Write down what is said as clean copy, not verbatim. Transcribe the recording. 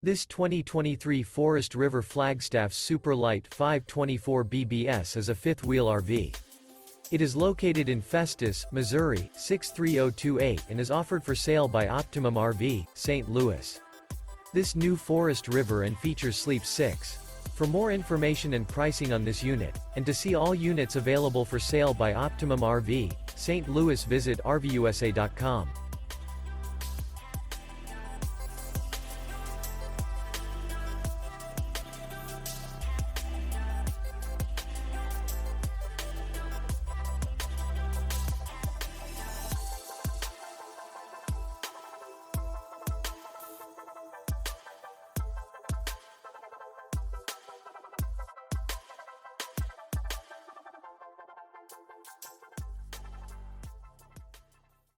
This 2023 Forest River Flagstaff Super Lite 524 BBS is a fifth-wheel RV. It is located in Festus, Missouri, 63028 and is offered for sale by Optimum RV, St. Louis. This new Forest River and features Sleep 6. For more information and pricing on this unit, and to see all units available for sale by Optimum RV, St. Louis, visit RVUSA.com.